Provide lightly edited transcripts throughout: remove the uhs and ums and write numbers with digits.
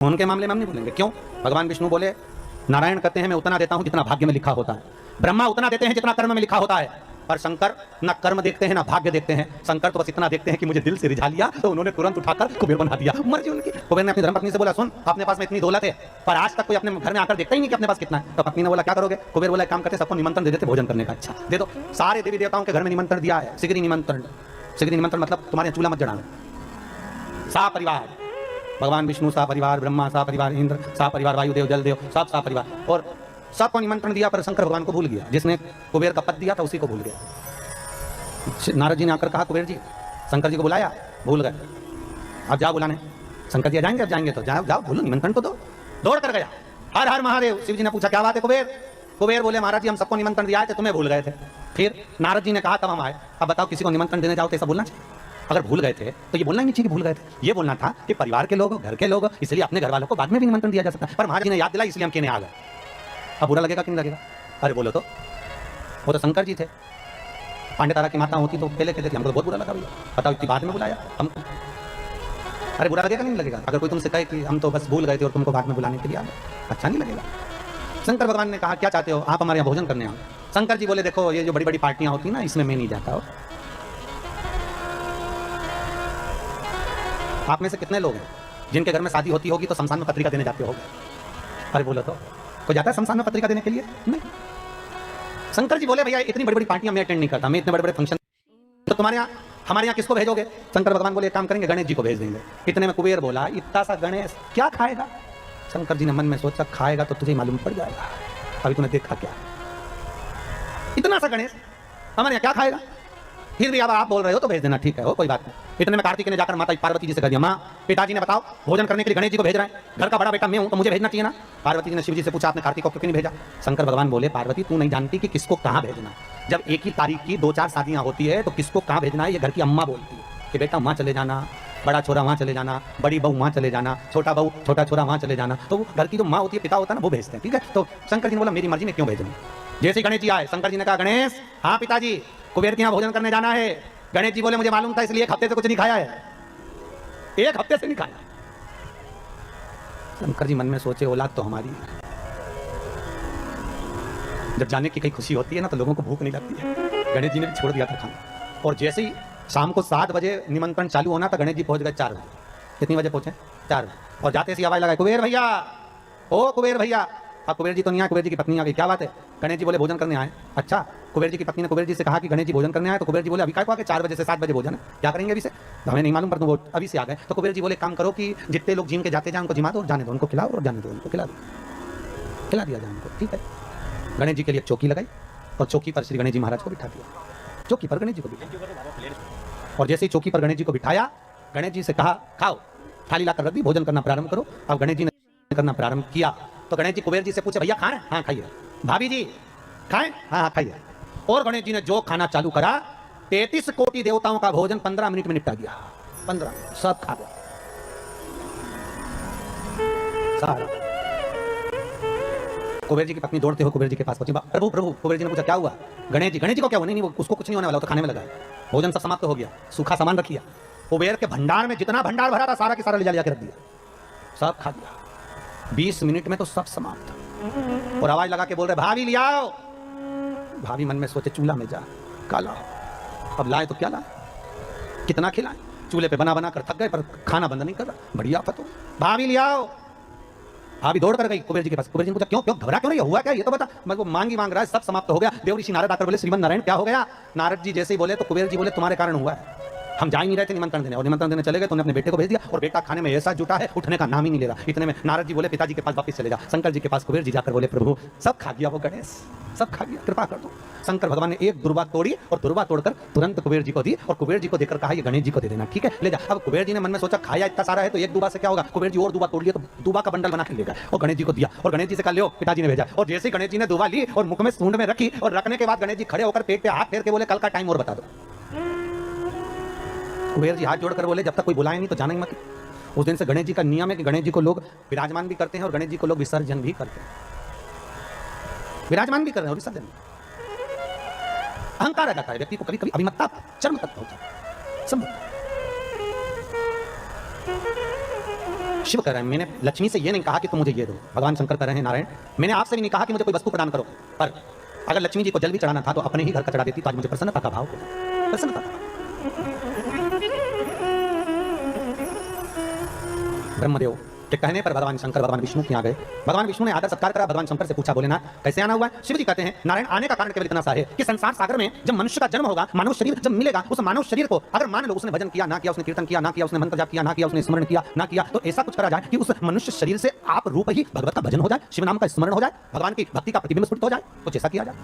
उनके मामले में हम नहीं बोलेंगे। क्यों? भगवान विष्णु बोले, नारायण कहते हैं मैं उतना देता हूं जितना भाग्य में लिखा होता है, ब्रह्मा उतना देते हैं जितना कर्म में लिखा होता है, और शंकर ना कर्म देखते हैं ना भाग्य देखते हैं। शंकर तो बस इतना देखते हैं कि मुझे दिल से रिझा लिया तो उन्होंने तुरंत उठाकर कुबेर बना दिया, मर्जी उनकी। कुबेर ने अपनी धर्मपत्नी से बोला, सुन अपने पास में इतनी दौलत है पर आज तक कोई अपने घर में आकर देखता ही नहीं कि अपने पास कितना है। तो पत्नी ने बोला क्या करोगे? कुबेर बोला काम करते सबको निमंत्रण दे देते भोजन करने का। अच्छा दे दो। सारे देवी देवताओं के घर में निमंत्रण दिया है, सिगरी निमंत्रण। सिगरी निमंत्रण मतलब तुम्हारे चूल्हा मत जलाना। सा परिवार, भगवान विष्णु सा परिवार, ब्रह्मा सा परिवार, इंद्र सा परिवार, वायुदेव जलदेव सब सा परिवार, और सबको निमंत्रण दिया पर शंकर भगवान को भूल गया। जिसने कुबेर का पद दिया था उसी को भूल गया। नारद जी ने आकर कहा कुबेर जी, शंकर जी को बुलाया, भूल गए, अब जाओ बुलाने। शंकर जी जाएंगे? अब जाएंगे तो जाओ जाओ, बोलो निमंत्रण को दो। दौड़ कर गया, हर हर महादेव। शिव जी ने पूछा क्या बात है कुबेर? कुबेर बोले महाराज जी हम सबको निमंत्रण दिया थे, तुम्हें भूल गए थे। फिर नारद जी ने कहा तब हम आए। अब बताओ किसी को निमंत्रण देने जाओ तो ऐसा बोलना चाहिए? अगर भूल गए थे तो ये बोलना ही नहीं चाहिए कि भूल गए थे। ये बोलना था कि परिवार के लोग, घर के लोग, इसलिए अपने घर वालों को बाद में भी निमंत्रण दिया जा सकता है। पर महाराज जी ने याद दिला इसलिए हम कहने आ गए। अब बुरा लगेगा कि नहीं लगेगा? अरे बोलो तो, वो तो शंकर जी थे, पांडे तारा की माता होती तो पहले कहते थे, हमको तो बहुत बुरा लगा भैया, बताओ इतनी बाद में बुलाया हमको। अरे बुरा लगेगा नहीं लगेगा? अगर कोई तुमसे कहे कि हम तो बस भूल गए थे और तुमको बाद में बुलाने के लिए आ गए, अच्छा नहीं लगेगा? शंकर भगवान ने कहा क्या चाहते हो आप हमारे यहाँ भोजन करने आओ। शंकर जी बोले देखो ये जो बड़ी बड़ी पार्टियां होती है ना इसमें मैं नहीं जाता हूँ। आप में से कितने लोग हैं जिनके घर में शादी होती होगी तो शमशान में पत्रिका देने जाते होगे? अरे बोलो तो, कोई जाता है शमशान में पत्रिका देने के लिए? नहीं। शंकर जी बोले भैया इतनी बड़ी बड़ी पार्टियां मैं अटेंड नहीं करता, मैं इतने बड़े बड़े फंक्शन, तो तुम्हारे यहाँ हमारे यहाँ किसको भेजोगे? शंकर भगवान बोले एक काम करेंगे गणेश जी को भेज देंगे। इतने में कुबेर बोला इतना सा गणेश क्या खाएगा? शंकर जी ने मन में सोचा खाएगा तो तुझे मालूम पड़ जाएगा, अभी तूने देखा क्या, इतना सा गणेश हमारे यहाँ क्या खाएगा? फिर भी अब आप बोल रहे हो तो भेज देना, ठीक है हो कोई बात नहीं। इतने में कार्तिक ने जाकर माता पार्वती जी से कह दिया, माँ पिताजी ने बताओ भोजन करने के लिए गणेश जी को भेज रहे हैं, घर का बड़ा बेटा मैं हूं तो मुझे भेजना चाहिए ना। पार्वती जी ने शिव जी से पूछा आपने कार्तिक को क्यों नहीं भेजा? शंकर भगवान बोले पार्वती तू नहीं जानती कि किसको कहाँ भेजना। जब एक ही तारीख की 2-4 शादियां होती है तो किसको कहाँ भेजना है ये घर की अम्मा बोलती है कि बेटा वहाँ चले जाना, बड़ा छोरा वहाँ चले जाना, बड़ी बहू वहाँ चले जाना, छोटा बहू छोटा छोरा वहाँ चले जाना। तो घर की जो माँ होती है पिता होता है ना वो भेजते हैं, ठीक है। तो शंकर जी ने बोला मेरी मर्जी में क्यों भेजना। जैसे ही गणेश जी आए शंकर जी ने कहा गणेश हाँ पिताजी कुबेर के यहाँ भोजन करने जाना है। गणेश जी बोले मुझे मालूम था इसलिए 1 हफ्ते से कुछ नहीं खाया है, 1 हफ्ते से नहीं खाया। शंकर जी मन में सोचे औलाद तो हमारी है, जब जाने की कहीं खुशी होती है ना तो लोगों को भूख नहीं लगती है। गणेश जी ने भी छोड़ दिया था खाना, और जैसे ही शाम को 7 बजे निमंत्रण चालू होना था गणेश जी पहुंच गए 4 बजे। कितनी बजे पहुंचे? 4 बजे। और जाते सी आवाज लगाए कुबेर भैया, ओ कुबेर भैया। अब कुबेर जी तो नहीं आए, कुबेर जी की पत्नी आ गई, क्या बात है? गणेश जी बोले भोजन करने आए। अच्छा कुबेर जी की पत्नी ने कुबेर जी से कहा कि गणेश जी भोजन करने आए, तो कुबेर जी बोले अभी क्या को आके 4 बजे से 7 बजे भोजन है, क्या करेंगे अभी से? हमें नहीं मालूम पर वो अभी से आ गए। तो कुबेर जी बोले काम करो कि जितने लोग जिम के जाते जाए उनको जिमा दो और जाने दो, उनको खिलाओ और जाने दो, उनको खिला दिया जाए उनको, ठीक है। गणेश जी के लिए चौकी लगाई और चौकी पर श्री गणेश जी महाराज को बिठा दिया, चौकी पर गणेश जी को बिठाया। और जैसे ही चौकी पर गणेश जी को बिठाया गणेश जी से कहा खाओ, थाली लाकर रख दी, भोजन करना प्रारंभ करो। अब गणेश जी ने करना प्रारंभ किया तो गणेश जी कुबेर जी से पूछे भैया खाएं? हाँ खाइए। भाभी जी खाएं? हाँ हाँ खाइए। और गणेश जी ने जो खाना चालू करा 33 कोटि देवताओं का भोजन 15 मिनट में निपटा गया, 15 सब खा गया सारा। कुबेर जी की पत्नी दौड़ते हो कुबेर जी के पास पहुंची, प्रभु प्रभु। कुबेर जी ने पूछा क्या हुआ? गणेश जी को क्या हुआ? नहीं उसको कुछ नहीं होने वाला, तो खाने में लगा, भोजन सब समाप्त हो गया, सूखा सामान रख लिया। कुबेर के भंडार में जितना भंडार भरा था सारा के सारा ले जा के रख दिया, सब खा दिया। 20 मिनट में तो सब समाप्त। और आवाज लगा के बोल रहे भाभी ले आओ। भाभी मन में सोचे चूल्हा में जा काला, अब लाए तो क्या लाए, कितना खिलाए, चूल्हे पे बना बना कर थक गए पर खाना बंद नहीं कर रहा, बड़ी आफत हो। भाभी ले आओ। भाभी दौड़ कर गई कुबेर जी के पास। कुबेर जी ने पूछा क्यों क्यों घबरा क्यों नहीं, हुआ क्या ये तो बता। मैं वो मांग रहा है, सब समाप्त हो गया। देव ऋषि नारद आकर बोले श्रीमन नारायण क्या हो गया? नारद जी जैसे ही बोले तो कुबेर जी बोले तुम्हारे कारण हुआ है, हम जा ही नहीं रहे थे निमंत्रण देने, और निमंत्रण देने चले गए तो उन्होंने अपने बेटे को भेज दिया, और बेटा खाने में ऐसा जुटा है उठने का नाम ही नहीं ले रहा। इतने में नारद जी बोले पिताजी के पास वापस चले जा। शंकर जी के पास कुबेर जी जाकर बोले प्रभु सब खा गया वो गणेश, सब खा गया, कृपा कर दो। शंकर भगवान ने एक दुर्बा तोड़ी और दुर्बा तोड़कर तुरंत कुबेर जी को दी, और कुबेर जी को देकर कहा ये गणेश जी को दे देना, ठीक है ले जा। अब कुबेर जी ने मन में सोचा खाया इतना सारा है तो एक दुबा से क्या होगा, कुबेर जी और दुबा तोड़ लिया तो दुबा का बंडल बना के लेगा और गणेश जी को दिया, और गणेश जी से कहा लो पिताजी ने भेजा। और जैसे ही गणेश जी ने दुबा ली और मुख में सूंड में रखी, और रखने के बाद गणेश जी खड़े होकर पेट पे हाथ फेर के बोले कल का टाइम और बता दो। कुबेर जी हाथ जोड़कर बोले जब तक कोई बुलाए नहीं तो जाना ही मत। उस दिन से गणेश जी का नियम है कि गणेश जी को लोग विराजमान भी करते हैं और गणेश जी को लोग विसर्जन भी करते हैं, विराजमान भी कर रहे हैं और विसर्जन भी। अहंकार आ जाता है व्यक्ति को, कभी कभी अभिमत्ता चरम तक पहुंचता है। शिव कह रहे हैं, मैंने लक्ष्मी से ये नहीं कहा कि तुम मुझे ये दो। भगवान शंकर कह रहे हैं, नारायण मैंने आपसे भी नहीं कहा कि मुझे कोई वस्तु प्रदान करो, पर अगर लक्ष्मी जी को जल भी चढ़ाना था तो अपने ही घर का चढ़ा देती तो आज मुझे प्रसन्नता का भाव होता। प्रसन्नता का ब्रह्मदेव के कहने पर भगवान शंकर भगवान विष्णु के यहाँ गए। भगवान विष्णु ने आदर सत्कार करा। भगवान शंकर से पूछा, बोले ना कैसे आना हुआ है? शिव जी कहते हैं, नारायण आने का कारण केवल इतना सा है कि संसार सागर में जब मनुष्य का जन्म होगा, मानव शरीर जब मिलेगा, उस मानव शरीर को अगर मान लो उसने भजन किया ना किया, उसने कीर्तन किया ना किया, उसने मंत्र जाप किया ना किया, उसने स्मरण किया ना किया, तो ऐसा कुछ करा जाए कि उस मनुष्य शरीर से आप रूप ही भगवत का भजन हो जाए, शिव नाम का स्मरण हो जाए, भगवान की भक्ति का प्रतिबिंब स्फुटित हो जाए, कुछ ऐसा किया जाए।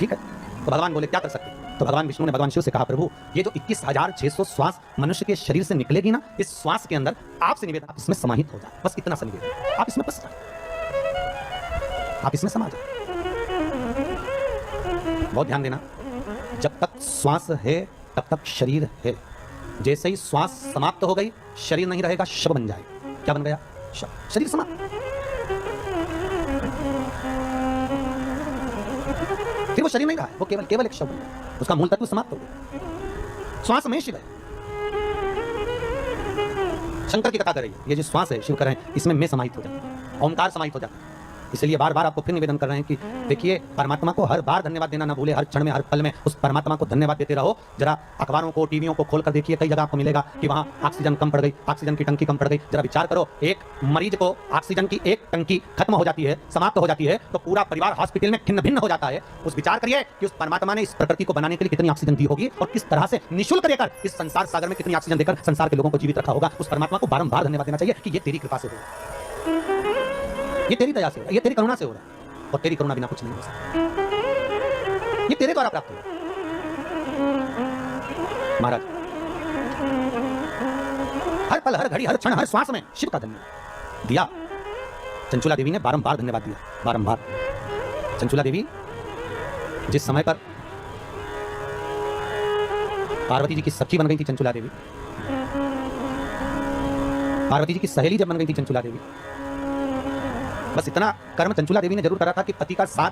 ठीक है, तो भगवान बोले क्या कर सकते? तो भगवान विष्णु ने भगवान शिव से कहा, प्रभु ये जो 21,600 श्वास मनुष्य के शरीर से निकलेगी ना, इस श्वास के अंदर आपसे निवेदन, आप इसमें समाहित हो जाए, बस इतना सा निवेदन, आप इसमें बस जाए, आप इसमें समा जाए। बहुत ध्यान देना, जब तक श्वास है तब तक शरीर है। जैसे ही श्वास समाप्त हो गई, शरीर नहीं रहेगा, शव बन जाए। क्या बन गया? शव। शरीर समाप्त, फिर वो शरीर नहीं रहा, वो केवल एक शव, उसका मूल तत्व समाप्त हो गया। श्वास में शिव है। शंकर की कथा कर रही है, ये जो श्वास है, शिव कर रहे हैं, इसमें मैं समाहित हो जाता, ओंकार समाहित हो जाता। इसलिए बार बार आपको फिर निवेदन कर रहे हैं कि देखिए, परमात्मा को हर बार धन्यवाद देना ना भूले, हर क्षण में हर पल में उस परमात्मा को धन्यवाद देते रहो। जरा अखबारों को, टीवियों को खोलकर देखिए, कई जगह आपको मिलेगा कि वहाँ ऑक्सीजन कम पड़ गई, ऑक्सीजन की टंकी कम पड़ गई। जरा विचार करो, एक मरीज को ऑक्सीजन की एक टंकी खत्म हो जाती है, समाप्त हो जाती है, तो पूरा परिवार हॉस्पिटल में खिन्न भिन्न हो जाता है। उस विचार करिए कि उस परमात्मा ने इस प्रकृति को बनाने के लिए कितनी ऑक्सीजन दी होगी और किस तरह से निःशुल्क देकर इस संसार सागर में कितनी ऑक्सीजन देकर संसार के लोगों को जीवित रखा होगा। उस परमात्मा को बारंबार धन्यवाद देना चाहिए कि ये तेरी कृपा से हो, ये तेरी दया से हो, ये तेरी करुणा से हो रहा है, और तेरी करुणा बिना कुछ नहीं हो सकता। ये तेरे द्वारा प्राप्त हुआ। महाराज, हर पल, हर घड़ी, हर क्षण, हर श्वास में शिव का धन्यवाद दिया। चंचुला देवी ने बारंबार धन्यवाद दिया, बारंबार। चंचुला देवी जिस समय पर पार्वती जी की सखी बन गई थी, चंचुला देवी पार्वती जी की सहेली जब बन गई थी चंचुला देवी, बस इतना कर्म चंचुला देवी ने जरूर करा था कि पति का साथ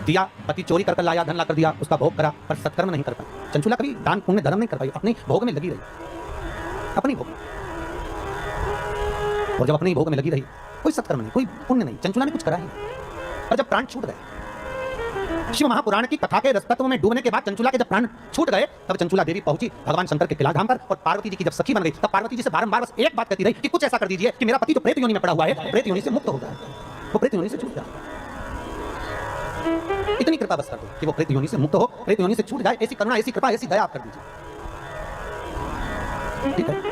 दिया, पति चोरी कर लाया, धन ला कर दिया, उसका भोग करा, पर सत्कर्म नहीं कर पाई। चंचुला कभी दान पुण्य धर्म नहीं कर पाई, अपनी भोग में लगी रही, अपनी भोग। और जब अपनी भोग में लगी रही, कोई सत्कर्म नहीं, कोई पुण्य नहीं, चंचुला ने कुछ करा ही। और जब प्राण छूट गए, शिव महापुराण की कथा के रसतत्व में डूबने के बाद चंचुला के जब प्राण छूट गए, तब चंचुला देवी पहुंची भगवान शंकर के किला धाम पर, और पार्वती जी की जब सखी बन गई, तब पार्वती जी से बारंबार बस एक बात कहती रही कि कुछ ऐसा कर दीजिए कि मेरा पति जो प्रेत योनि में पड़ा हुआ है, प्रेत योनि से मुक्त हो जाए, वो प्रेत योनि से छूट जाए। इतनी कृपा बस कर दो कि वो प्रेत योनि से मुक्त हो, प्रेत योनि से छूट जाए। ऐसी करुणा, ऐसी कृपा, ऐसी दया आप कर दीजिए। ठीक है।